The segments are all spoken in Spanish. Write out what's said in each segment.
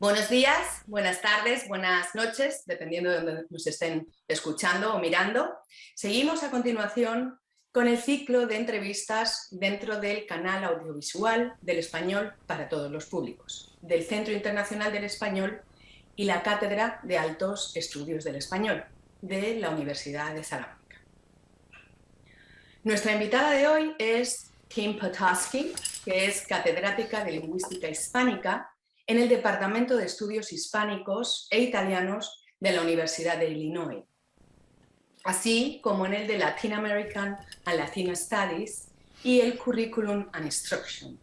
Buenos días, buenas tardes, buenas noches, dependiendo de donde nos estén escuchando o mirando. Seguimos a continuación con el ciclo de entrevistas dentro del canal audiovisual del español para todos los públicos, del Centro Internacional del Español y la Cátedra de Altos Estudios del Español de la Universidad de Salamanca. Nuestra invitada de hoy es Kim Potosky, que es catedrática de Lingüística Hispánica en el Departamento de Estudios Hispánicos e Italianos de la Universidad de Illinois, así como en el de Latin American and Latino Studies y el Curriculum and Instruction.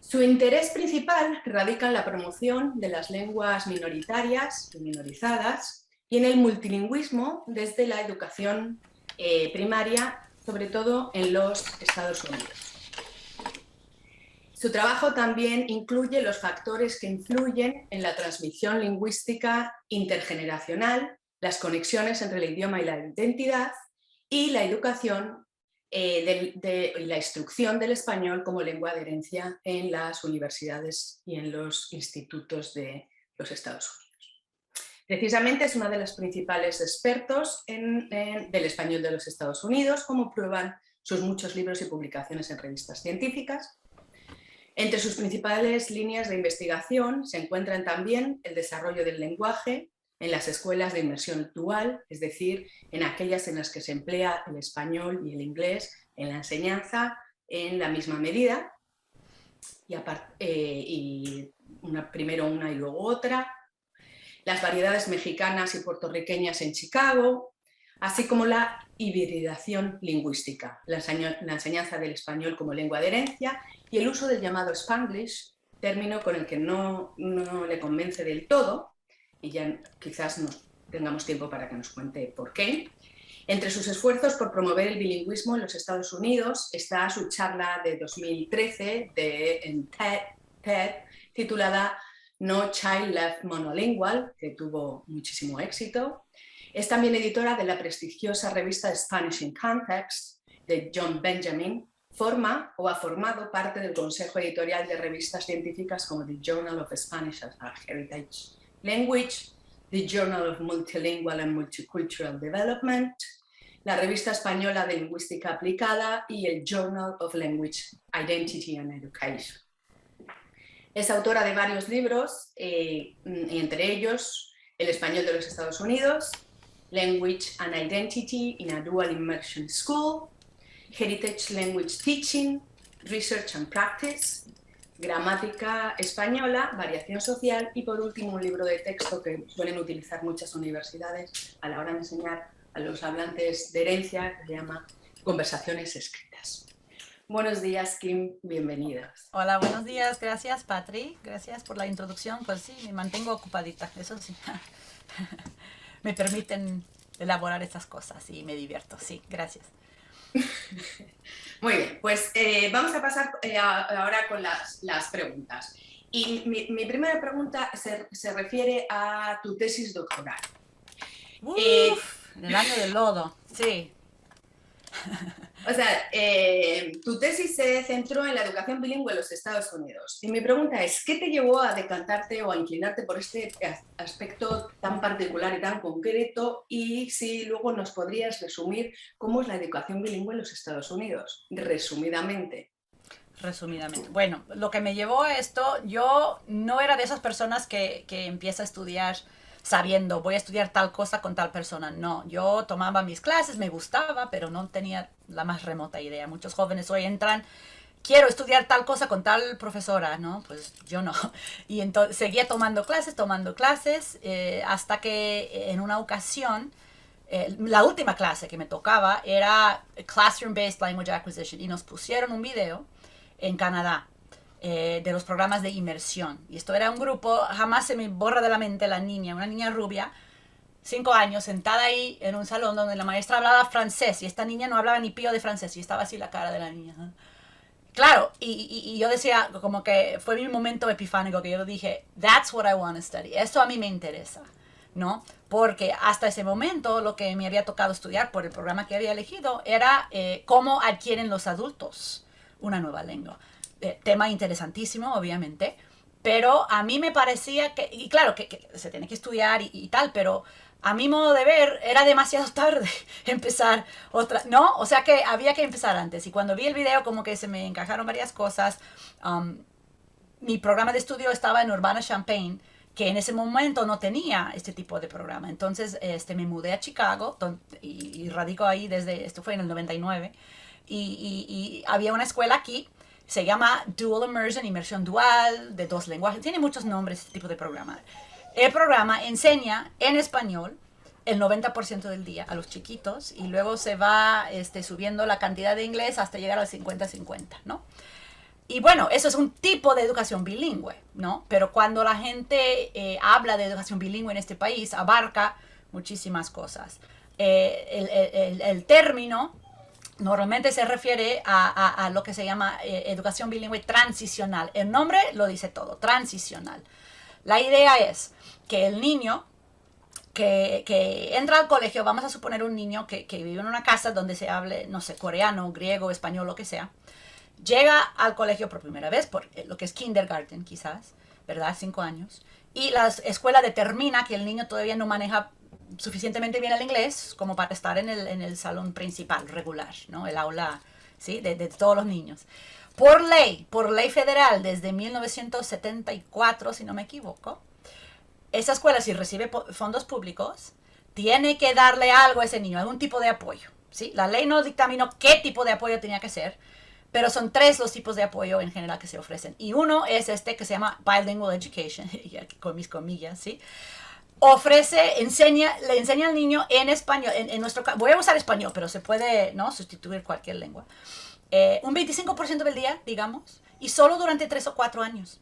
Su interés principal radica en la promoción de las lenguas minoritarias y minorizadas y en el multilingüismo desde la educación primaria, sobre todo en los Estados Unidos. Su trabajo también incluye los factores que influyen en la transmisión lingüística intergeneracional, las conexiones entre el idioma y la identidad y la educación la instrucción del español como lengua de herencia en las universidades y en los institutos de los Estados Unidos. Precisamente es una de las principales expertos del español de los Estados Unidos, como prueban sus muchos libros y publicaciones en revistas científicas. Entre sus principales líneas de investigación se encuentran también el desarrollo del lenguaje en las escuelas de inmersión dual, es decir, en aquellas en las que se emplea el español y el inglés en la enseñanza en la misma medida, primero una y luego otra, las variedades mexicanas y puertorriqueñas en Chicago, así como la hibridación lingüística, la enseñanza del español como lengua de herencia y el uso del llamado Spanglish, término con el que no le convence del todo, y ya quizás tengamos tiempo para que nos cuente por qué. Entre sus esfuerzos por promover el bilingüismo en los Estados Unidos está su charla de 2013 en TED titulada No Child Left Monolingual, que tuvo muchísimo éxito. Es también editora de la prestigiosa revista Spanish in Context de John Benjamin. Forma o ha formado parte del consejo editorial de revistas científicas como The Journal of Spanish as a Heritage Language, The Journal of Multilingual and Multicultural Development, la Revista Española de Lingüística Aplicada y el Journal of Language Identity and Education. Es autora de varios libros, entre ellos El español de los Estados Unidos, Language and Identity in a Dual Immersion School, Heritage Language Teaching, Research and Practice, Gramática Española, Variación Social y por último un libro de texto que suelen utilizar muchas universidades a la hora de enseñar a los hablantes de herencia, que se llama Conversaciones Escritas. Buenos días, Kim, bienvenidas. Hola, buenos días, gracias Patri, gracias por la introducción. Pues sí, me mantengo ocupadita, eso sí. Me permiten elaborar estas cosas y me divierto, sí, gracias. Muy bien, pues vamos a pasar ahora con las preguntas. Y mi primera pregunta se refiere a tu tesis doctoral. En el año del lodo, sí. O sea, tu tesis se centró en la educación bilingüe en los Estados Unidos. Y mi pregunta es, ¿qué te llevó a decantarte o a inclinarte por este aspecto tan particular y tan concreto? Y si luego nos podrías resumir cómo es la educación bilingüe en los Estados Unidos, resumidamente. Resumidamente. Bueno, lo que me llevó a esto, yo no era de esas personas que empieza a estudiar sabiendo, voy a estudiar tal cosa con tal persona. No, yo tomaba mis clases, me gustaba, pero no tenía la más remota idea. Muchos jóvenes hoy entran, quiero estudiar tal cosa con tal profesora, ¿no? Pues yo no. Y entonces seguía tomando clases, hasta que en una ocasión, la última clase que me tocaba era Classroom-Based Language Acquisition y nos pusieron un video en Canadá, de los programas de inmersión. Y esto era un grupo, jamás se me borra de la mente la niña, una niña rubia, 5 años, sentada ahí en un salón donde la maestra hablaba francés y esta niña no hablaba ni pío de francés y estaba así la cara de la niña. Claro, y yo decía, como que fue mi momento epifánico que yo dije, that's what I want to study, esto a mí me interesa, ¿no? Porque hasta ese momento lo que me había tocado estudiar por el programa que había elegido era cómo adquieren los adultos una nueva lengua. Tema interesantísimo, obviamente, Pero a mí me parecía que, y claro, que se tiene que estudiar y tal, pero a mi modo de ver era demasiado tarde empezar otra, ¿no? O sea que había que empezar antes. Y cuando vi el video como que se me encajaron varias cosas. Um, Mi programa de estudio estaba en Urbana-Champaign, que en ese momento no tenía este tipo de programa. Entonces me mudé a Chicago y radico ahí desde, esto fue en el 99, y había una escuela aquí, se llama Dual Immersion, inmersión dual, de 2 lenguajes, tiene muchos nombres este tipo de programa. El programa enseña en español el 90% del día a los chiquitos y luego se va subiendo la cantidad de inglés hasta llegar al 50-50, ¿no? Y bueno, eso es un tipo de educación bilingüe, ¿no? Pero cuando la gente habla de educación bilingüe en este país, abarca muchísimas cosas. El término normalmente se refiere a lo que se llama educación bilingüe transicional. El nombre lo dice todo, transicional. La idea es que el niño que entra al colegio, vamos a suponer un niño que vive en una casa donde se hable, no sé, coreano, griego, español, lo que sea, llega al colegio por primera vez, por lo que es kindergarten quizás, ¿verdad? 5 años. Y la escuela determina que el niño todavía no maneja suficientemente bien el inglés como para estar en el salón principal, regular, ¿no? El aula, ¿sí? De todos los niños. Por ley federal, desde 1974, si no me equivoco, esa escuela, si recibe fondos públicos, tiene que darle algo a ese niño, algún tipo de apoyo, ¿sí? La ley no dictaminó qué tipo de apoyo tenía que ser, pero son 3 los tipos de apoyo en general que se ofrecen. Y uno es que se llama Bilingual Education, con mis comillas, ¿sí? Le enseña al niño en español, en nuestro caso, voy a usar español, pero se puede, ¿no?, sustituir cualquier lengua. Un 25% del día, digamos, y solo durante 3 o 4 años,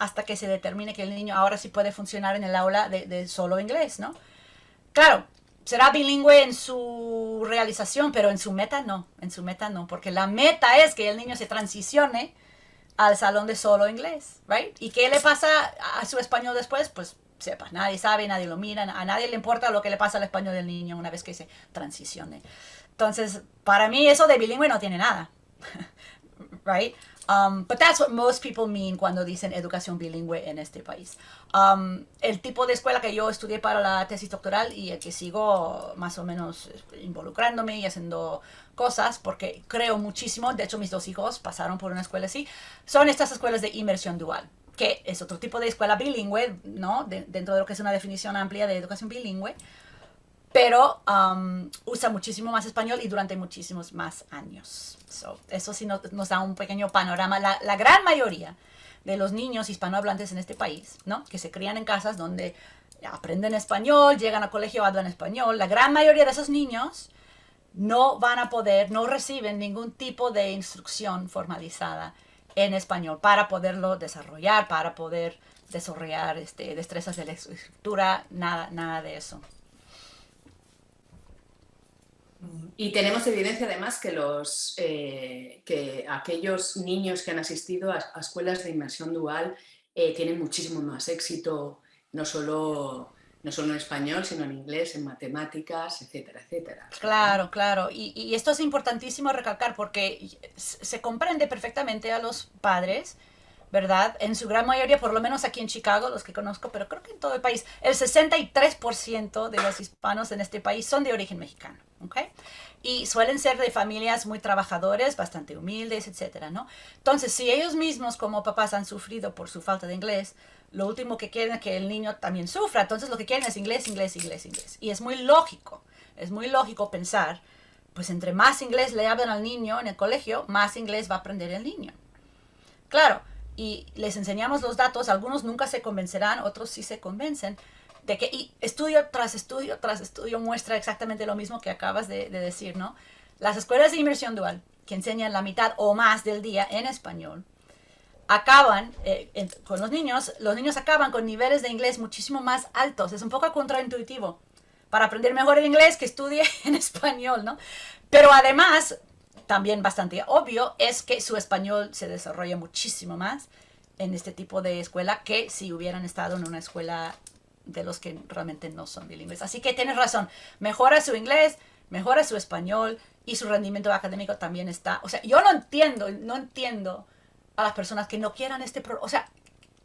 hasta que se determine que el niño ahora sí puede funcionar en el aula de solo inglés, ¿no? Claro, será bilingüe en su realización, pero en su meta no, porque la meta es que el niño se transicione al salón de solo inglés, ¿right? ¿Y qué le pasa a su español después? Pues sepa, nadie sabe, nadie lo mira, a nadie le importa lo que le pasa al español del niño una vez que se transicione. Entonces, para mí eso de bilingüe no tiene nada, right? But that's what most people mean cuando dicen educación bilingüe en este país. El tipo de escuela que yo estudié para la tesis doctoral y el que sigo más o menos involucrándome y haciendo cosas porque creo muchísimo, de hecho mis 2 hijos pasaron por una escuela así, son estas escuelas de inmersión dual, que es otro tipo de escuela bilingüe, ¿no? Dentro de lo que es una definición amplia de educación bilingüe, pero usa muchísimo más español y durante muchísimos más años. Eso sí nos da un pequeño panorama. La gran mayoría de los niños hispanohablantes en este país, ¿no?, que se crían en casas donde aprenden español, llegan al colegio, hablan español, la gran mayoría de esos niños no van a poder, no reciben ningún tipo de instrucción formalizada en español para poderlo desarrollar, para poder desarrollar destrezas de la escritura, nada de eso. Y tenemos evidencia además que aquellos niños que han asistido a escuelas de inmersión dual tienen muchísimo más éxito, no solo en español, sino en inglés, en matemáticas, etcétera, etcétera. Claro. Y esto es importantísimo recalcar porque se comprende perfectamente a los padres, ¿verdad? En su gran mayoría, por lo menos aquí en Chicago, los que conozco, pero creo que en todo el país, el 63% de los hispanos en este país son de origen mexicano, ¿ok? Y suelen ser de familias muy trabajadores, bastante humildes, etcétera, ¿no? Entonces, si ellos mismos como papás han sufrido por su falta de inglés, lo último que quieren es que el niño también sufra. Entonces, lo que quieren es inglés. Y es muy lógico pensar, pues entre más inglés le hablan al niño en el colegio, más inglés va a aprender el niño. Claro, y les enseñamos los datos, algunos nunca se convencerán, otros sí se convencen, de que y estudio tras estudio muestra exactamente lo mismo que acabas de decir, ¿no? Las escuelas de inmersión dual, que enseñan la mitad o más del día en español, acaban con los niños acaban con niveles de inglés muchísimo más altos. Es un poco contraintuitivo. Para aprender mejor el inglés, que estudie en español, ¿no? Pero además, también bastante obvio, es que su español se desarrolla muchísimo más en este tipo de escuela que si hubieran estado en una escuela de los que realmente no son bilingües. Así que tienes razón, mejora su inglés, mejora su español y su rendimiento académico también está. O sea, yo no entiendo a las personas que no quieran o sea,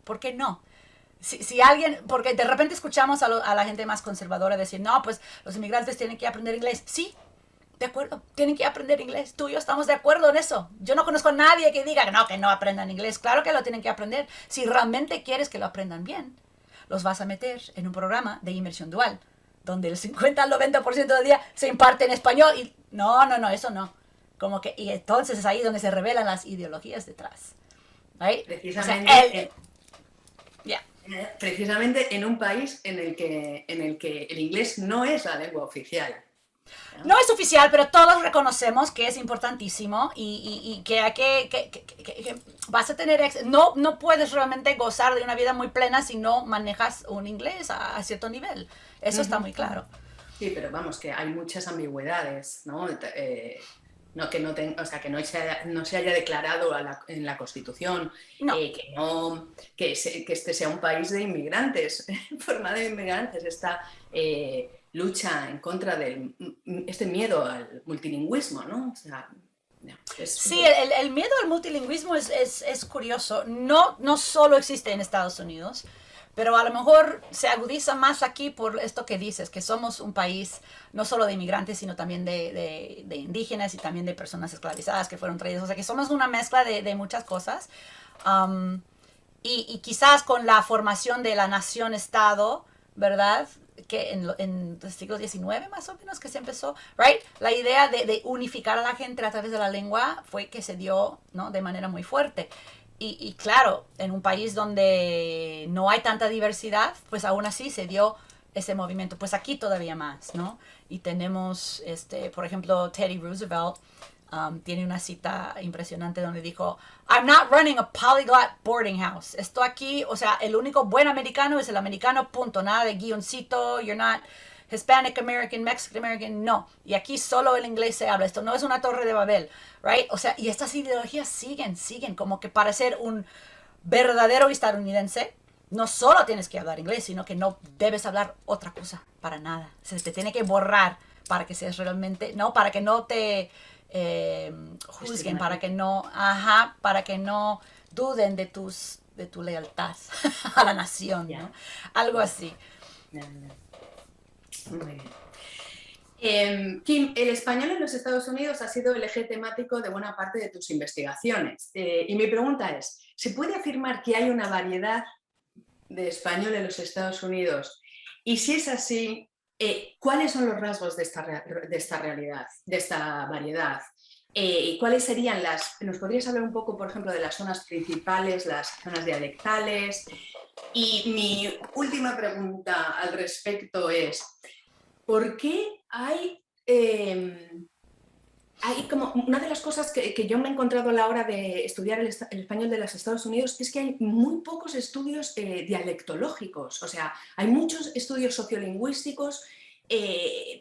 ¿Por qué no? Si alguien, porque de repente escuchamos a la gente más conservadora decir, no, pues los inmigrantes tienen que aprender inglés. Sí, de acuerdo, tienen que aprender inglés. Tú y yo estamos de acuerdo en eso. Yo no conozco a nadie que diga que no aprendan inglés. Claro que lo tienen que aprender. Si realmente quieres que lo aprendan bien, los vas a meter en un programa de inmersión dual, donde el 50 al 90% del día se imparte en español. Y no, eso no. Como que, y entonces es ahí donde se revelan las ideologías detrás. ¿Right? Precisamente, o sea, yeah. precisamente en un país en el que el inglés no es la lengua oficial. No es oficial, pero todos reconocemos que es importantísimo y que hay que vas a tener no puedes realmente gozar de una vida muy plena si no manejas un inglés a cierto nivel. Eso está muy claro. Sí, pero vamos, que hay muchas ambigüedades, ¿no? No, que no se haya declarado en la Constitución No. Que este sea un país de inmigrantes, formado de inmigrantes, esta lucha en contra de este miedo al multilingüismo, ¿no? O sea, sí, el miedo al multilingüismo es curioso. No solo existe en Estados Unidos, pero a lo mejor se agudiza más aquí por esto que dices, que somos un país no solo de inmigrantes, sino también de indígenas y también de personas esclavizadas que fueron traídas. O sea, que somos una mezcla de muchas cosas. Y quizás con la formación de la nación-estado, ¿verdad? Que en el siglo XIX más o menos que se empezó, right? La idea de unificar a la gente a través de la lengua fue que se dio, ¿no? De manera muy fuerte. Y claro, en un país donde no hay tanta diversidad, pues aún así se dio ese movimiento. Pues aquí todavía más, ¿no? Y tenemos, por ejemplo, Teddy Roosevelt tiene una cita impresionante donde dijo, I'm not running a polyglot boarding house. Esto aquí, o sea, el único buen americano es el americano, punto. Nada de guioncito, you're not Hispanic American, Mexican American, no. Y aquí solo el inglés se habla. Esto no es una torre de Babel, right? O sea, y estas ideologías siguen, como que para ser un verdadero estadounidense, no solo tienes que hablar inglés, sino que no debes hablar otra cosa, para nada. Se te tiene que borrar para que seas realmente, no, para que no te juzguen, para que no duden de tu lealtad a la nación, ¿no? Algo así. Muy bien. Kim, el español en los Estados Unidos ha sido el eje temático de buena parte de tus investigaciones. Y mi pregunta es, ¿se puede afirmar que hay una variedad de español en los Estados Unidos? Y si es así, ¿cuáles son los rasgos de esta realidad, de esta variedad? ¿Cuáles serían nos podrías hablar un poco, por ejemplo, de las zonas principales, las zonas dialectales? Y mi última pregunta al respecto es, ¿por qué hay como una de las cosas que yo me he encontrado a la hora de estudiar el español de los Estados Unidos es que hay muy pocos estudios dialectológicos, o sea, hay muchos estudios sociolingüísticos,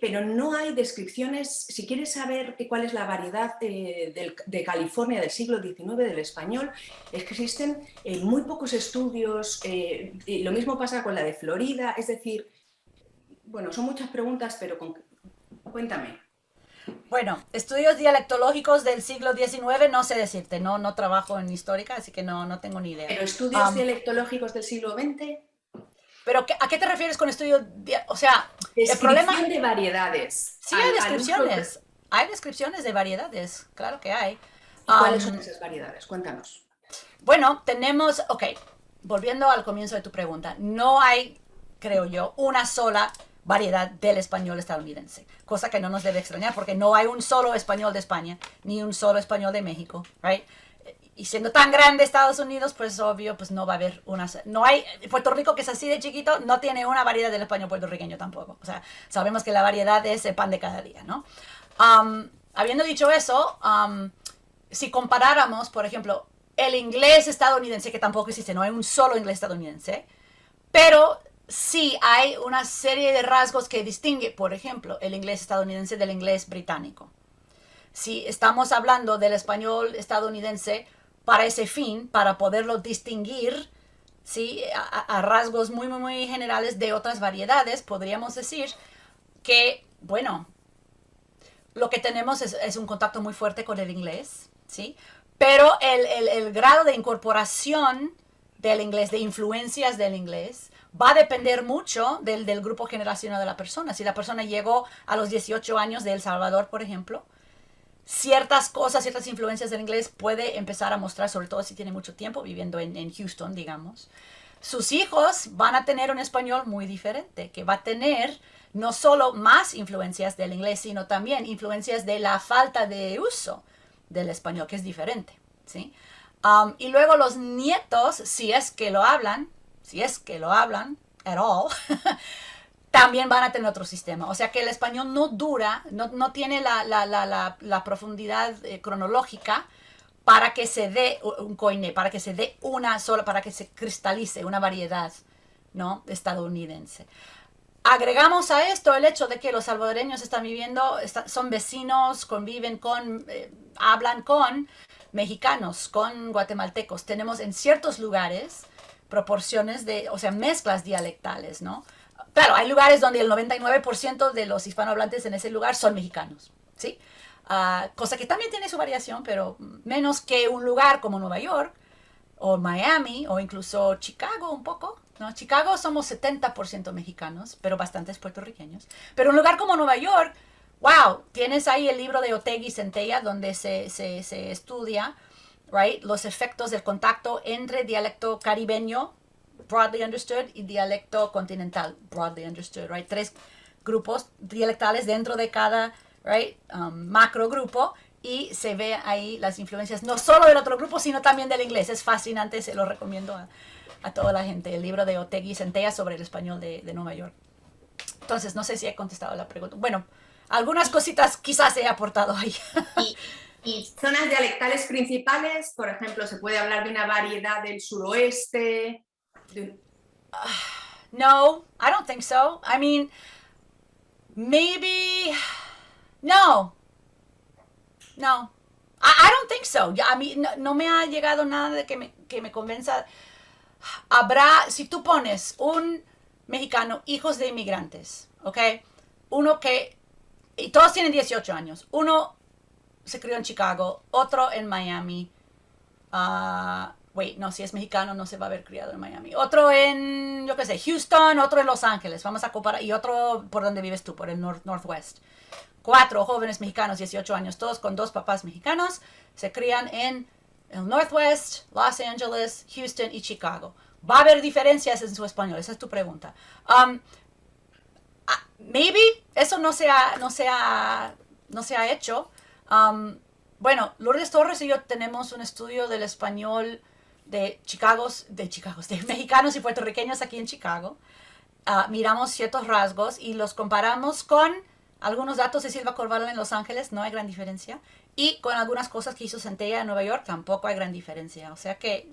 pero no hay descripciones. Si quieres saber cuál es la variedad de California del siglo XIX del español, es que existen muy pocos estudios, y lo mismo pasa con la de Florida, es decir, bueno, son muchas preguntas, pero cuéntame. Bueno, estudios dialectológicos del siglo XIX, no sé decirte, no trabajo en histórica, así que no tengo ni idea. ¿Pero estudios dialectológicos del siglo XX? ¿Pero a qué te refieres con estudios? O sea, el Descripción problema... de variedades. Sí, hay descripciones. Hay descripciones de variedades, claro que hay. ¿Cuáles son esas variedades? Cuéntanos. Bueno, tenemos, ok, volviendo al comienzo de tu pregunta, no hay, creo yo, una sola variedad del español estadounidense, cosa que no nos debe extrañar porque no hay un solo español de España, ni un solo español de México, right? Y siendo tan grande Estados Unidos, pues obvio, pues no va a haber no hay, Puerto Rico, que es así de chiquito, no tiene una variedad del español puertorriqueño tampoco. O sea, sabemos que la variedad es el pan de cada día, ¿no? Habiendo dicho eso, si comparáramos, por ejemplo, el inglés estadounidense, que tampoco existe, no hay un solo inglés estadounidense, pero sí hay una serie de rasgos que distingue, por ejemplo, el inglés estadounidense del inglés británico. Si estamos hablando del español estadounidense para ese fin, para poderlo distinguir, ¿sí? a rasgos muy, muy, muy generales de otras variedades, podríamos decir que, bueno, lo que tenemos es un contacto muy fuerte con el inglés, ¿sí? Pero el grado de incorporación del inglés, de influencias del inglés, va a depender mucho del grupo generacional de la persona. Si la persona llegó a los 18 años de El Salvador, por ejemplo, ciertas cosas, ciertas influencias del inglés puede empezar a mostrar, sobre todo si tiene mucho tiempo viviendo en Houston, digamos. Sus hijos van a tener un español muy diferente, que va a tener no solo más influencias del inglés, sino también influencias de la falta de uso del español, que es diferente, ¿sí? Y luego los nietos, si es que lo hablan, at all, también van a tener otro sistema. O sea que el español no dura, no tiene la profundidad cronológica para que se dé un coine, para que se dé una sola, para que se cristalice una variedad, ¿no?, estadounidense. Agregamos a esto el hecho de que los salvadoreños están viviendo, son vecinos, conviven con, hablan con mexicanos, con guatemaltecos. Tenemos en ciertos lugares proporciones de, o sea, mezclas dialectales, ¿no? Claro, hay lugares donde el 99% de los hispanohablantes en ese lugar son mexicanos, ¿sí? Cosa que también tiene su variación, pero menos que un lugar como Nueva York, o Miami, o incluso Chicago un poco, ¿no? Chicago somos 70% mexicanos, pero bastantes puertorriqueños. Pero un lugar como Nueva York, wow, tienes ahí el libro de Otegui Centella, donde se estudia, right, los efectos del contacto entre dialecto caribeño, broadly understood, y dialecto continental, broadly understood, right? 3 grupos dialectales dentro de cada, right, macro grupo, y se ve ahí las influencias no solo del otro grupo, sino también del inglés. Es fascinante, se lo recomiendo a toda la gente, el libro de Otegui Centella sobre el español de Nueva York. Entonces, no sé si he contestado la pregunta. Bueno, algunas cositas quizás he aportado ahí. Y zonas dialectales principales, por ejemplo, se puede hablar de una variedad del suroeste. No, I don't think so. I mean, maybe, no, no. I don't think so. A mí no me ha llegado nada de que me convenza. Habrá, si tú pones un mexicano, hijos de inmigrantes, ¿ok? Uno que, y todos tienen 18 años, uno se crió en Chicago, otro en Miami, no, si es mexicano no se va a haber criado en Miami, otro en, yo qué sé, Houston, otro en Los Ángeles, vamos a comparar, y otro por donde vives tú, por el Northwest. 4 jóvenes mexicanos, 18 años, todos con 2 papás mexicanos, se crían en el Northwest, Los Angeles, Houston y Chicago. ¿Va a haber diferencias en su español? Esa es tu pregunta. Maybe, eso no se ha hecho. Bueno, Lourdes Torres y yo tenemos un estudio del español de mexicanos y puertorriqueños aquí en Chicago. Miramos ciertos rasgos y los comparamos con algunos datos de Silva Corvalán en Los Ángeles, no hay gran diferencia. Y con algunas cosas que hizo Centella en Nueva York, tampoco hay gran diferencia. O sea que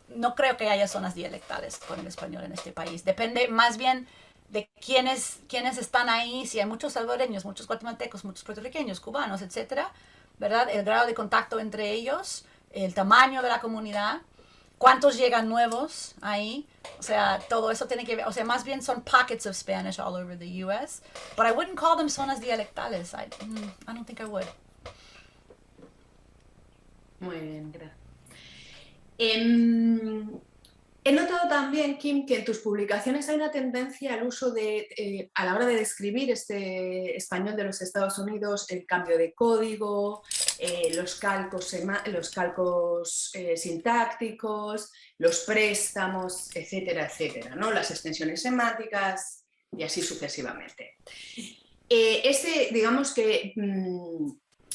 no creo que haya zonas dialectales con el español en este país. Depende más bien de quiénes están ahí, si hay muchos salvadoreños, muchos guatemaltecos, muchos puertorriqueños, cubanos, etcétera, ¿verdad? El grado de contacto entre ellos, el tamaño de la comunidad, cuántos llegan nuevos ahí, o sea, todo eso tiene que ver, o sea, más bien son pockets of Spanish all over the U.S., but I wouldn't call them zonas dialectales. I don't think I would. Muy bien, gracias. He notado también, Kim, que en tus publicaciones hay una tendencia al uso de, a la hora de describir este español de los Estados Unidos, el cambio de código, los calcos sintácticos, los préstamos, etcétera, etcétera, ¿no? Las extensiones semánticas y así sucesivamente. Digamos que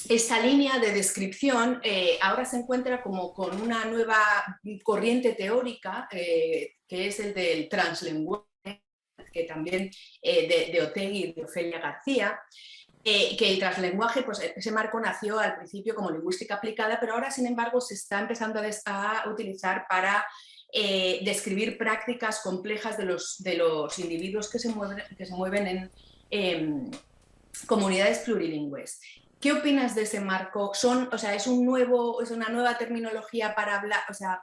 esta línea de descripción ahora se encuentra como con una nueva corriente teórica que es el del translenguaje, que también de Otegui y de Ofelia García, que el translenguaje, pues ese marco nació al principio como lingüística aplicada, pero ahora sin embargo se está empezando a utilizar para describir prácticas complejas de los individuos que se mueven en comunidades plurilingües. ¿Qué opinas de ese marco? ¿Es una nueva terminología para hablar? O sea,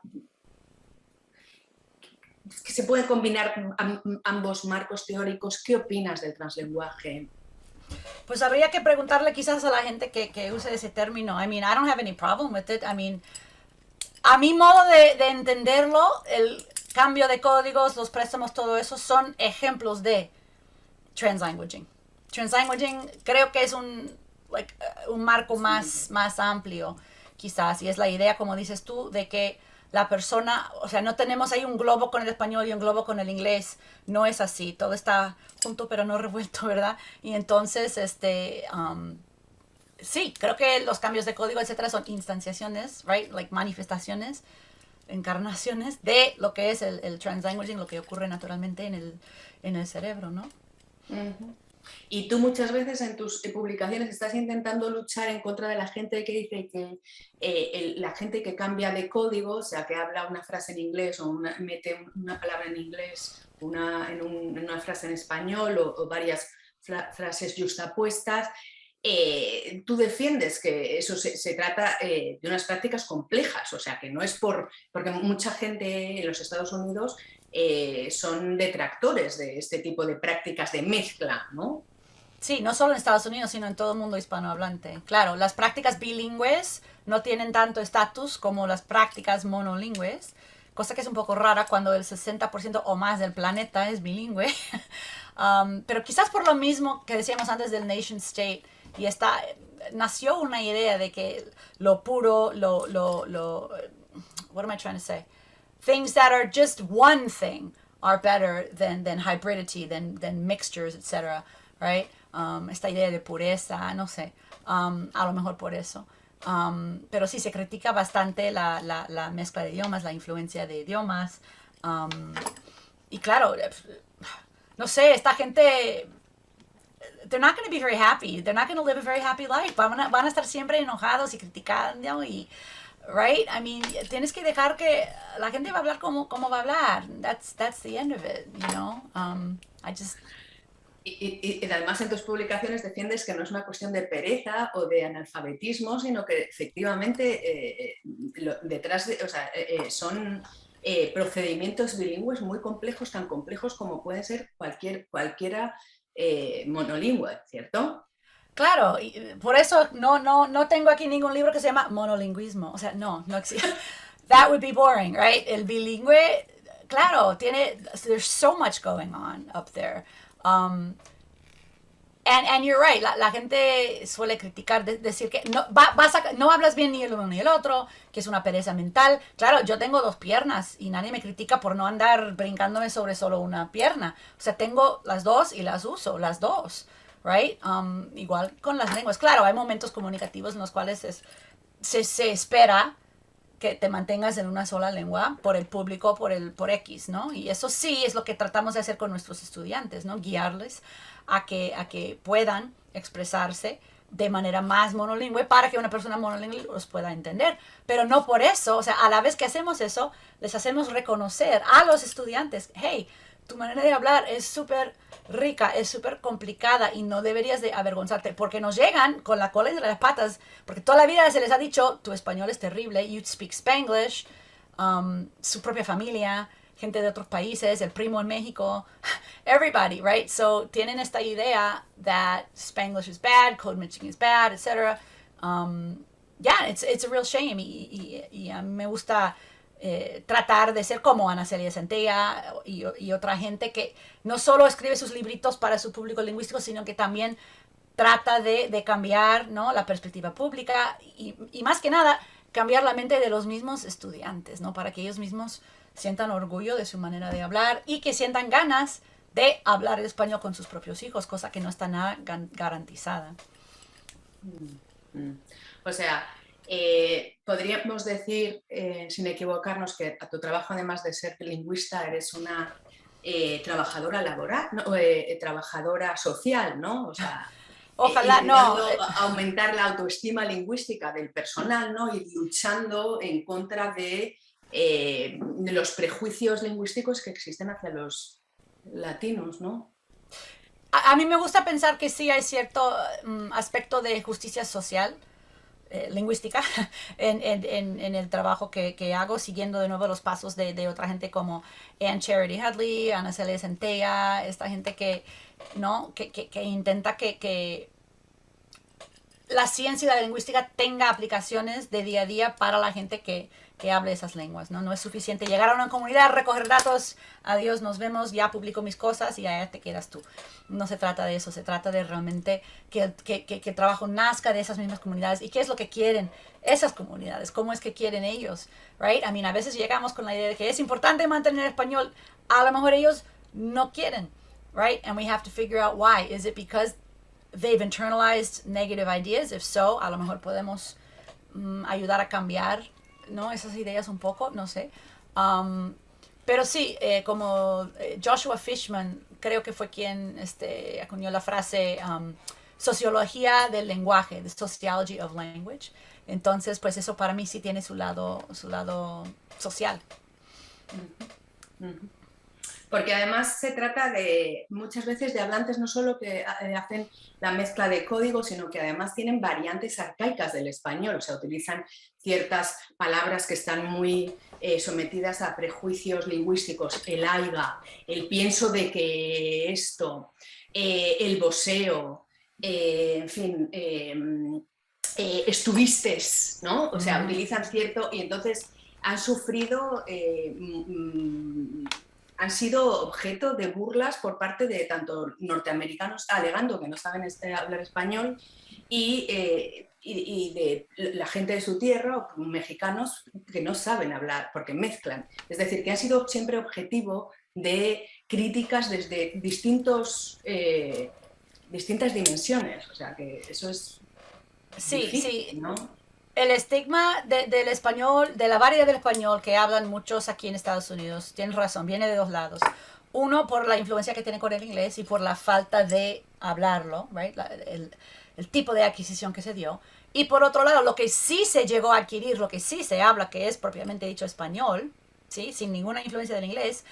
que se pueden combinar ambos marcos teóricos. ¿Qué opinas del translenguaje? Pues habría que preguntarle quizás a la gente que use ese término. I mean, I don't have any problem with it. I mean, A mi modo de entenderlo, el cambio de códigos, los préstamos, todo eso son ejemplos de translanguaging. Translanguaging creo que es un marco más amplio, quizás, y es la idea, como dices tú, de que la persona, o sea, no tenemos ahí un globo con el español y un globo con el inglés, no es así, todo está junto pero no revuelto, ¿verdad? Y entonces, sí, creo que los cambios de código, etcétera, son instanciaciones, right? Like manifestaciones, encarnaciones de lo que es el translanguaging, lo que ocurre naturalmente en el cerebro, ¿no? Ujú. Y tú muchas veces en tus publicaciones estás intentando luchar en contra de la gente que dice que la gente que cambia de código, o sea, que habla una frase en inglés o mete una palabra en inglés en una frase en español o varias frases justapuestas, tú defiendes que eso se trata de unas prácticas complejas, o sea, que no es porque mucha gente en los Estados Unidos son detractores de este tipo de prácticas de mezcla, ¿no? Sí, no solo en Estados Unidos, sino en todo el mundo hispanohablante. Claro, las prácticas bilingües no tienen tanto estatus como las prácticas monolingües, cosa que es un poco rara cuando el 60% o más del planeta es bilingüe. Pero quizás por lo mismo que decíamos antes del nation state, y nació una idea de que lo puro, what am I trying to say? Things that are just one thing are better than hybridity, than mixtures, etc. Right? Esta idea de pureza, no sé, a lo mejor por eso. Pero sí, se critica bastante la mezcla de idiomas, la influencia de idiomas. Y claro, no sé, esta gente, they're not going to be very happy. They're not going to live a very happy life. Van a estar siempre enojados y criticando y, right? I mean, tienes que dejar que la gente va a hablar como va a hablar. That's the end of it, you know? I just... Y además en tus publicaciones defiendes que no es una cuestión de pereza o de analfabetismo, sino que efectivamente detrás de, o sea, son procedimientos bilingües muy complejos, tan complejos como pueden ser cualquiera monolingüe, ¿cierto? Claro, y por eso no tengo aquí ningún libro que se llama monolingüismo. O sea, no existe. That would be boring, right? El bilingüe, claro, there's so much going on up there. Um, and you're right, la gente suele criticar, decir que no hablas bien ni el uno ni el otro, que es una pereza mental. Claro, yo tengo dos piernas y nadie me critica por no andar brincándome sobre solo una pierna. O sea, tengo las dos y las uso, las dos, right? Igual con las lenguas. Claro, hay momentos comunicativos en los cuales se espera que te mantengas en una sola lengua por el público, por X, ¿no? Y eso sí es lo que tratamos de hacer con nuestros estudiantes, ¿no? Guiarles a que puedan expresarse de manera más monolingüe para que una persona monolingüe los pueda entender. Pero no por eso, o sea, a la vez que hacemos eso, les hacemos reconocer a los estudiantes, hey, tu manera de hablar es súper rica, es súper complicada y no deberías de avergonzarte, porque nos llegan con la cola entre las patas, porque toda la vida se les ha dicho, tu español es terrible, you speak Spanglish, su propia familia, gente de otros países, el primo en México, everybody, right? So tienen esta idea that Spanglish is bad, code mixing is bad, etc. Yeah, it's a real shame y a mí me gusta tratar de ser como Ana Celia Centella y otra gente que no solo escribe sus libritos para su público lingüístico, sino que también trata de cambiar, ¿no?, la perspectiva pública y más que nada cambiar la mente de los mismos estudiantes, ¿no?, para que ellos mismos sientan orgullo de su manera de hablar y que sientan ganas de hablar el español con sus propios hijos, cosa que no está nada garantizada. O sea, podríamos decir, sin equivocarnos, que a tu trabajo, además de ser lingüista, eres una trabajadora laboral, ¿no? Trabajadora social, ¿no? O sea, Ojalá, no, intentando aumentar la autoestima lingüística del personal, ¿no? Y luchando en contra de los prejuicios lingüísticos que existen hacia los latinos, ¿no? a mí me gusta pensar que sí hay cierto aspecto de justicia social lingüística en el trabajo que hago, siguiendo de nuevo los pasos de otra gente como Ann Charity Hadley, Ana Celia Centella, esta gente ¿no? que intenta que la ciencia y la lingüística tenga aplicaciones de día a día para la gente que que hable esas lenguas, ¿no? No es suficiente llegar a una comunidad, recoger datos, adiós, nos vemos, ya publico mis cosas y ya te quedas tú. No se trata de eso, se trata de realmente que el trabajo nazca de esas mismas comunidades y qué es lo que quieren esas comunidades, cómo es que quieren ellos, right? I mean, a veces llegamos con la idea de que es importante mantener el español, a lo mejor ellos no quieren, right? And we have to figure out why. Is it because they've internalized negative ideas? If so, a lo mejor podemos ayudar a cambiar, ¿no? Esas ideas un poco, no sé. Pero sí, como Joshua Fishman, creo que fue quien acuñó la frase sociología del lenguaje, the sociology of language. Entonces, pues eso para mí sí tiene su lado social. Porque además se trata de muchas veces de hablantes no solo que hacen la mezcla de código, sino que además tienen variantes arcaicas del español, o sea, utilizan ciertas palabras que están muy sometidas a prejuicios lingüísticos, el aiga, el pienso de que esto, el voseo, en fin, estuvistes, ¿no? O sea, utilizan cierto y entonces han sufrido... han sido objeto de burlas por parte de tanto norteamericanos alegando que no saben hablar español y de la gente de su tierra, o mexicanos que no saben hablar porque mezclan. Es decir, que han sido siempre objetivo de críticas desde distintas dimensiones. O sea, que eso es difícil, ¿no? El estigma del español, de la variedad del español que hablan muchos aquí en Estados Unidos, tienes razón, viene de dos lados. Uno, por la influencia que tiene con el inglés y por la falta de hablarlo, right? El tipo de adquisición que se dio. Y por otro lado, lo que sí se llegó a adquirir, lo que sí se habla, que es propiamente dicho español, ¿sí? Sin ninguna influencia del inglés,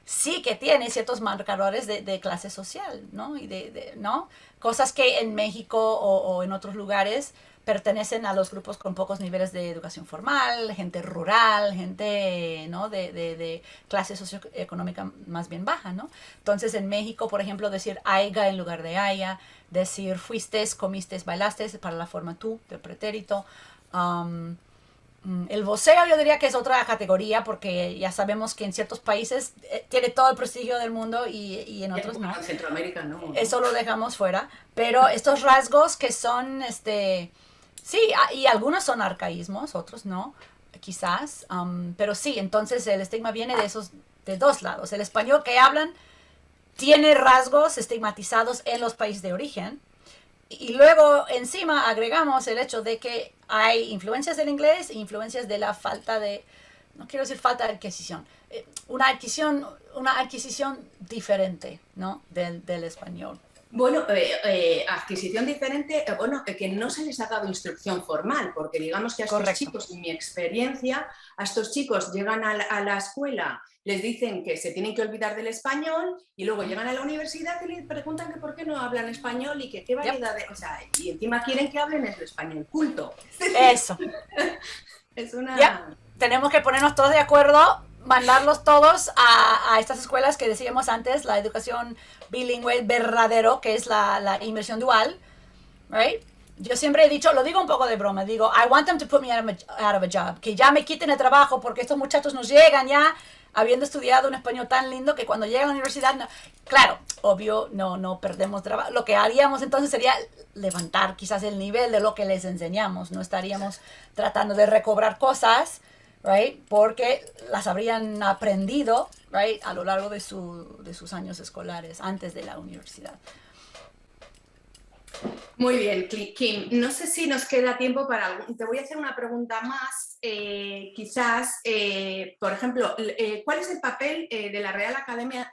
sí que tiene ciertos marcadores de clase social, ¿no? Y ¿no? Cosas que en México o en otros lugares pertenecen a los grupos con pocos niveles de educación formal, gente rural, gente, ¿no? de clase socioeconómica más bien baja, ¿no? Entonces en México, por ejemplo, decir aiga en lugar de haya, decir fuistes, comistes, bailastes para la forma tú del pretérito. El voceo yo diría que es otra categoría porque ya sabemos que en ciertos países tiene todo el prestigio del mundo y en otros no. En Centroamérica no. Eso lo dejamos fuera. Pero estos rasgos que son, sí, y algunos son arcaísmos, otros no, quizás. Pero sí, entonces el estigma viene de dos lados. El español que hablan tiene rasgos estigmatizados en los países de origen. Y luego encima agregamos el hecho de que hay influencias del inglés e influencias de la falta de, no quiero decir falta de adquisición, una adquisición diferente, ¿no? del español. Bueno, adquisición diferente, bueno, que no se les ha dado instrucción formal, porque digamos que a estos chicos, en mi experiencia, a estos chicos llegan a la escuela, les dicen que se tienen que olvidar del español y luego llegan a la universidad y les preguntan que por qué no hablan español y que qué variedad de... O sea, y encima quieren que hablen el español culto. Eso. Es una... Tenemos que ponernos todos de acuerdo, mandarlos todos a estas escuelas que decíamos antes, la educación bilingüe verdadero, que es la inmersión dual, right? Yo siempre he dicho, lo digo un poco de broma, digo, I want them to put me out of a job, que ya me quiten el trabajo porque estos muchachos nos llegan ya habiendo estudiado un español tan lindo que cuando llegan a la universidad, no, claro, obvio, no perdemos trabajo. Lo que haríamos entonces sería levantar quizás el nivel de lo que les enseñamos, no estaríamos tratando de recobrar cosas, right? Porque las habrían aprendido, right? A lo largo de sus años escolares, antes de la universidad. Muy bien, Kim. No sé si nos queda tiempo para algo. Te voy a hacer una pregunta más. Quizás, por ejemplo, ¿cuál es el papel de la Real Academia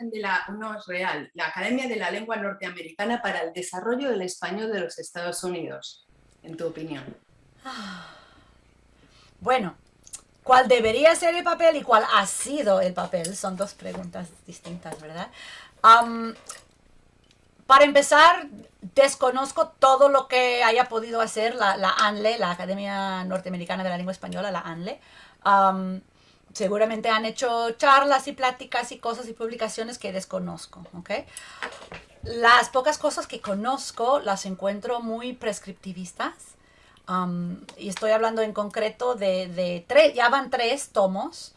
no es real, la Academia de la Lengua Norteamericana para el desarrollo del español de los Estados Unidos, en tu opinión? Bueno, ¿cuál debería ser el papel y cuál ha sido el papel? Son dos preguntas distintas, ¿verdad? Para empezar, desconozco todo lo que haya podido hacer la ANLE, la Academia Norteamericana de la Lengua Española, la ANLE. Seguramente han hecho charlas y pláticas y cosas y publicaciones que desconozco, ¿ok? Las pocas cosas que conozco las encuentro muy prescriptivistas. Y estoy hablando en concreto de tres, ya van 3 tomos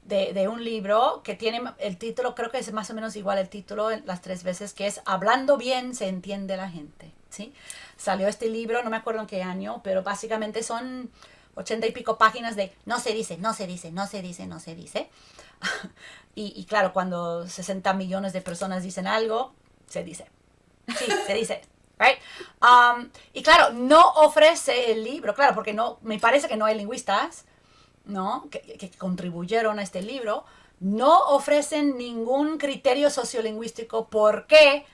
de un libro que tiene el título, creo que es más o menos igual el título las 3 veces, que es Hablando bien se entiende la gente, ¿sí? Salió este libro, no me acuerdo en qué año, pero básicamente son 80 y pico páginas de no se dice, no se dice, no se dice, no se dice. Y claro, cuando 60 millones de personas dicen algo, se dice. Sí, se dice. Right? Y claro, no ofrece el libro, claro, porque no, me parece que no hay lingüistas, ¿no? que contribuyeron a este libro, no ofrecen ningún criterio sociolingüístico por qué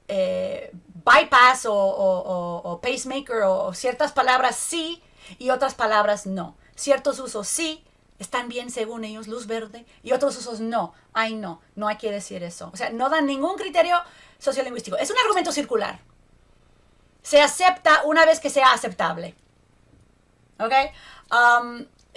bypass o pacemaker o ciertas palabras sí y otras palabras no. Ciertos usos sí están bien según ellos, luz verde, y otros usos no. Ay, no, no hay que decir eso. O sea, no dan ningún criterio sociolingüístico. Es un argumento circular. Se acepta una vez que sea aceptable. ¿Ok?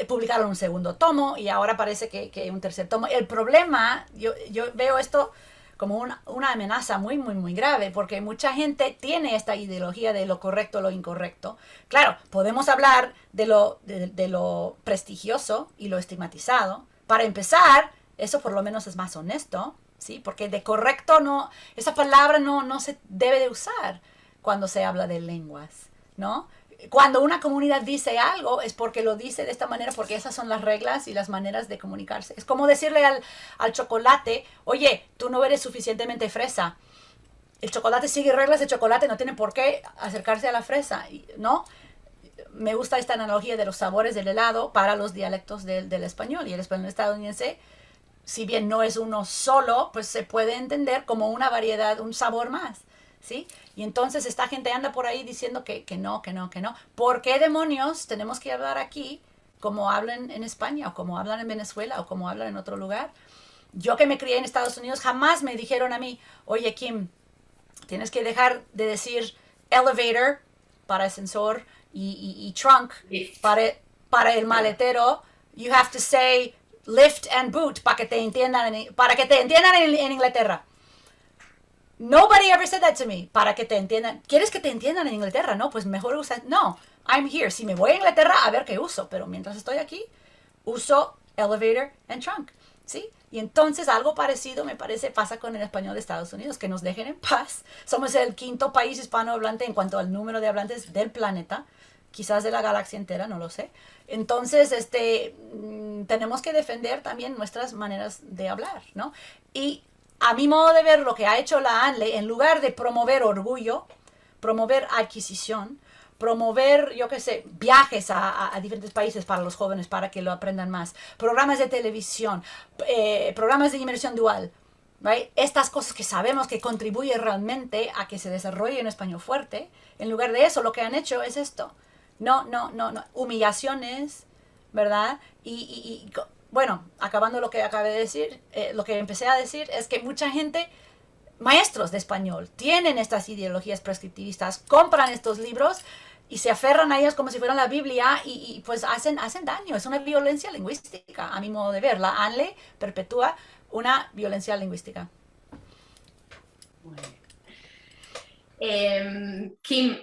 Publicaron un segundo tomo y ahora parece que un tercer tomo. El problema, yo veo esto como una amenaza muy, muy, muy grave, porque mucha gente tiene esta ideología de lo correcto, lo incorrecto. Claro, podemos hablar de lo prestigioso y lo estigmatizado. Para empezar, eso por lo menos es más honesto, ¿sí? Porque de correcto no, esa palabra no se debe de usar cuando se habla de lenguas, ¿no? Cuando una comunidad dice algo es porque lo dice de esta manera, porque esas son las reglas y las maneras de comunicarse. Es como decirle al chocolate, oye, tú no eres suficientemente fresa. El chocolate sigue reglas de chocolate, no tiene por qué acercarse a la fresa, ¿no? Me gusta esta analogía de los sabores del helado para los dialectos del español. Y el español estadounidense, si bien no es uno solo, pues se puede entender como una variedad, un sabor más. ¿Sí? Y entonces esta gente anda por ahí diciendo que no, que no, que no. ¿Por qué demonios tenemos que hablar aquí como hablan en España o como hablan en Venezuela o como hablan en otro lugar? Yo que me crié en Estados Unidos jamás me dijeron a mí, oye Kim, tienes que dejar de decir elevator para ascensor y trunk para el maletero. You have to say lift and boot para que te entiendan en Inglaterra. Nobody ever said that to me. Para que te entiendan. ¿Quieres que te entiendan en Inglaterra? No, pues mejor usa. No, I'm here. Si me voy a Inglaterra, a ver qué uso. Pero mientras estoy aquí, uso elevator and trunk. ¿Sí? Y entonces algo parecido me parece pasa con el español de Estados Unidos. Que nos dejen en paz. Somos el 5.º país hispanohablante en cuanto al número de hablantes del planeta. Quizás de la galaxia entera, no lo sé. Entonces, tenemos que defender también nuestras maneras de hablar, ¿no? Y a mi modo de ver, lo que ha hecho la ANLE, en lugar de promover orgullo, promover adquisición, promover, yo qué sé, viajes a diferentes países para los jóvenes para que lo aprendan más, programas de televisión, programas de inmersión dual, right? Estas cosas que sabemos que contribuyen realmente a que se desarrolle un español fuerte, en lugar de eso, lo que han hecho es esto. No, humillaciones, ¿verdad? Y bueno, acabando lo que acabé de decir, lo que empecé a decir es que mucha gente, maestros de español, tienen estas ideologías prescriptivistas, compran estos libros y se aferran a ellos como si fueran la Biblia y pues hacen daño. Es una violencia lingüística, a mi modo de ver. La ANLE perpetúa una violencia lingüística. Bueno. Kim,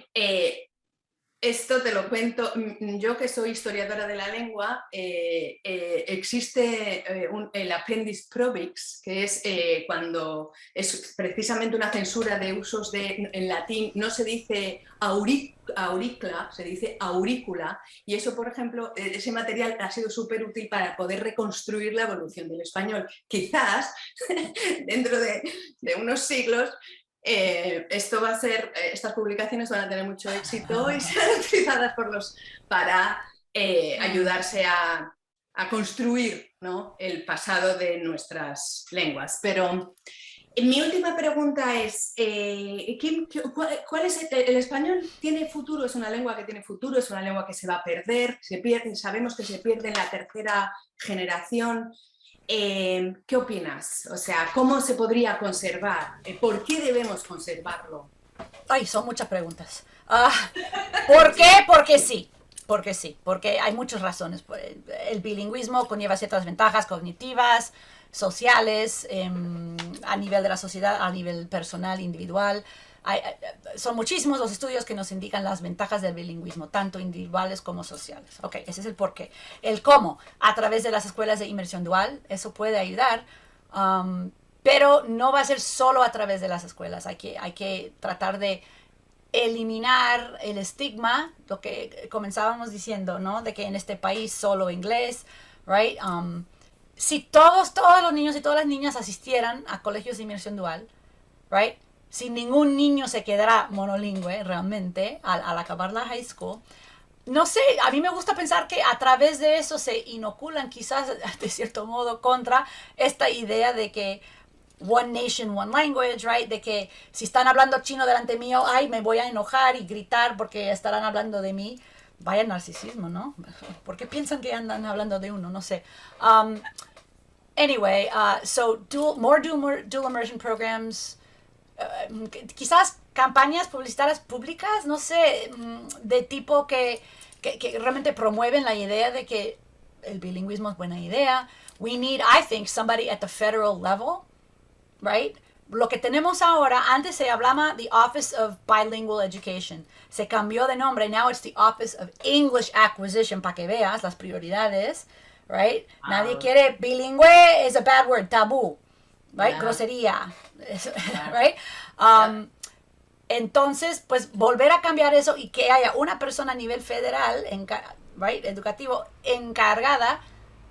esto te lo cuento, yo que soy historiadora de la lengua, existe el Appendix Probix, que es cuando es precisamente una censura de usos en latín, no se dice auricula, se dice aurícula, y eso, por ejemplo, ese material ha sido súper útil para poder reconstruir la evolución del español. Quizás dentro de unos siglos esto va a ser, estas publicaciones van a tener mucho éxito y serán utilizadas para ayudarse a construir, ¿no?, el pasado de nuestras lenguas. Pero mi última pregunta es, ¿cuál es el español? ¿Tiene futuro? ¿Es una lengua que tiene futuro? ¿Es una lengua que se va a perder? ¿Se pierde? Sabemos que se pierde en la tercera generación. ¿Qué opinas? O sea, ¿cómo se podría conservar? ¿Por qué debemos conservarlo? Ay, son muchas preguntas. ¿Por qué? Porque sí. Porque sí, porque hay muchas razones. El bilingüismo conlleva ciertas ventajas cognitivas, sociales, a nivel de la sociedad, a nivel personal, individual. son muchísimos los estudios que nos indican las ventajas del bilingüismo, tanto individuales como sociales. Ok, ese es el porqué. El cómo, a través de las escuelas de inmersión dual, eso puede ayudar, pero no va a ser solo a través de las escuelas. Hay que tratar de eliminar el estigma, lo que comenzábamos diciendo, ¿no? De que en este país solo inglés, right? Si todos los niños y todas las niñas asistieran a colegios de inmersión dual, right? Si ningún niño se quedara monolingüe realmente al acabar la high school, no sé, a mí me gusta pensar que a través de eso se inoculan quizás de cierto modo contra esta idea de que one nation, one language, right? De que si están hablando chino delante mío, ay, me voy a enojar y gritar porque estarán hablando de mí. Vaya narcisismo, ¿no? ¿Por qué piensan que andan hablando de uno? No sé. Anyway, so more dual immersion programs, quizás campañas publicitarias públicas, no sé, de tipo que realmente promueven la idea de que el bilingüismo es buena idea. We need, I think, somebody at the federal level, right? Lo que tenemos ahora, antes se llamaba the Office of Bilingual Education. Se cambió de nombre, now it's the Office of English Acquisition, para que veas las prioridades, right? Nadie quiere bilingüe, is a bad word, tabú, right? Grosería, right? Entonces, pues volver a cambiar eso y que haya una persona a nivel federal, right, educativo, encargada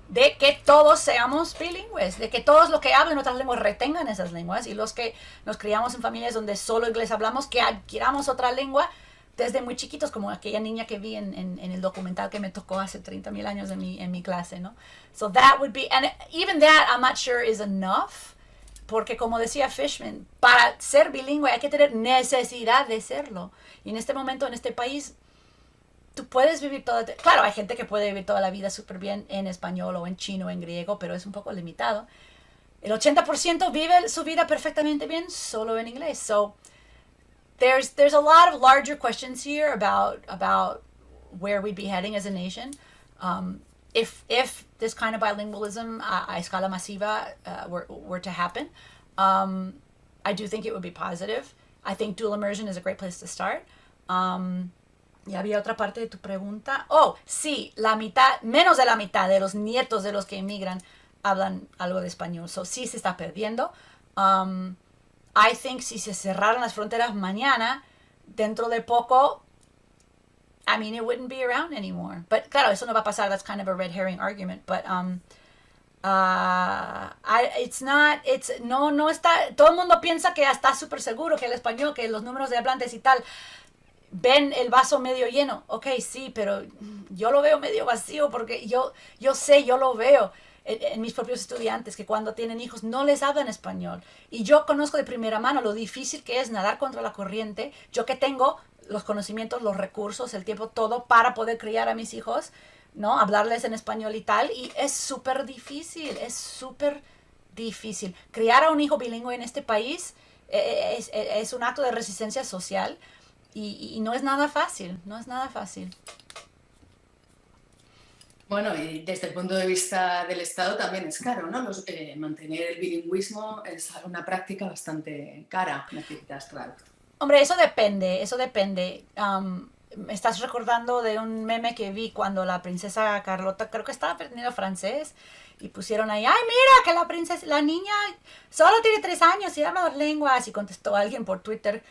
de que todos seamos bilingües, de que todos los que hablen otras lenguas retengan esas lenguas y los que nos criamos en familias donde solo inglés hablamos, que adquiramos otra lengua desde muy chiquitos, como aquella niña que vi en el documental que me tocó hace 30,000 años en mi clase, ¿no? So that would be, and even that I'm not sure is enough, porque como decía Fishman, para ser bilingüe hay que tener necesidad de serlo. Y en este momento, en este país, tú puedes vivir claro, hay gente que puede vivir toda la vida súper bien en español o en chino o en griego, pero es un poco limitado. El 80% vive su vida perfectamente bien solo en inglés. So there's a lot of larger questions here about where we'd be heading as a nation. If this kind of bilingualism a escala masiva were to happen, I do think it would be positive. I think dual immersion is a great place to start. Y había otra parte de tu pregunta. Oh, sí, menos de la mitad de los nietos de los que emigran hablan algo de español. So, sí se está perdiendo. I think si se cerraran las fronteras mañana, dentro de poco, I mean, it wouldn't be around anymore. But claro, eso no va a pasar. That's kind of a red herring argument. But no está, todo el mundo piensa que está súper seguro que el español, que los números de hablantes y tal, ven el vaso medio lleno. Ok, sí, pero yo lo veo medio vacío porque yo lo veo en mis propios estudiantes que cuando tienen hijos no les hablan español. Y yo conozco de primera mano lo difícil que es nadar contra la corriente. Yo que tengo los conocimientos, los recursos, el tiempo, todo para poder criar a mis hijos, ¿no? Hablarles en español y tal. Y es súper difícil, Criar a un hijo bilingüe en este país es un acto de resistencia social. Y no es nada fácil, Bueno, y desde el punto de vista del Estado también es caro, ¿no? Mantener el bilingüismo es una práctica bastante cara, necesitas, claro. Hombre, eso depende. Me estás recordando de un meme que vi cuando la princesa Carlota, creo que estaba aprendiendo francés, y pusieron ahí, ay, mira, que la niña solo tiene 3 años y habla 2 lenguas, y contestó alguien por Twitter,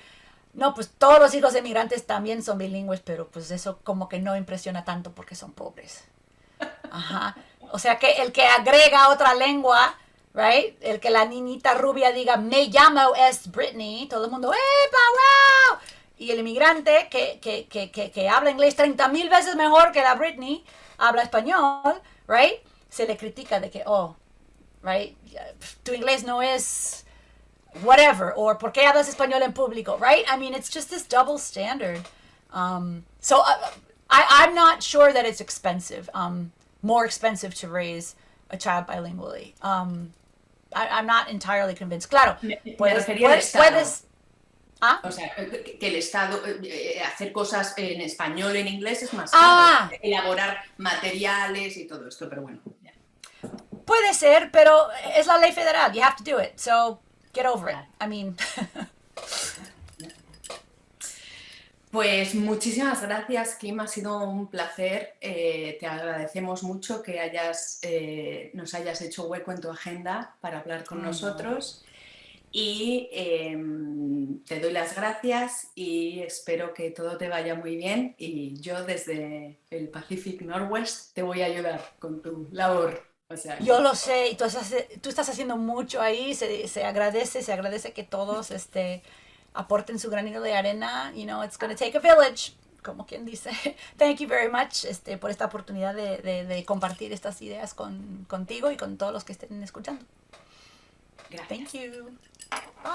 no, pues todos los hijos de migrantes también son bilingües, pero pues eso como que no impresiona tanto porque son pobres. Ajá. O sea que el que agrega otra lengua, right? El que la niñita rubia diga, me llamo es Britney, todo el mundo, ¡epa, wow! Y el inmigrante que habla inglés 30,000 veces mejor que la Britney, habla español, right? Se le critica de que, oh, right? Tu inglés no es whatever, or ¿por qué hablas español en público, right? I mean, it's just this double standard. So I'm not sure that it's expensive, more expensive to raise a child bilingually. I'm not entirely convinced. Claro, puedes. O sea, que el Estado, hacer cosas en español, en inglés es más caro. Elaborar materiales y todo esto, pero bueno. Yeah. Puede ser, pero es la ley federal. You have to do it. So get over it. I mean. Pues muchísimas gracias, Kim, ha sido un placer. Te agradecemos mucho que nos hayas hecho hueco en tu agenda para hablar con Ay, no. nosotros y te doy las gracias y espero que todo te vaya muy bien y yo desde el Pacific Northwest te voy a ayudar con tu labor. O sea Yo que lo sé, y tú estás haciendo mucho ahí, se agradece que todos aporten su granito de arena. You know, it's going to take a village, como quien dice. Thank you very much por esta oportunidad de compartir estas ideas contigo y con todos los que estén escuchando. Thank gracias. you. Bye.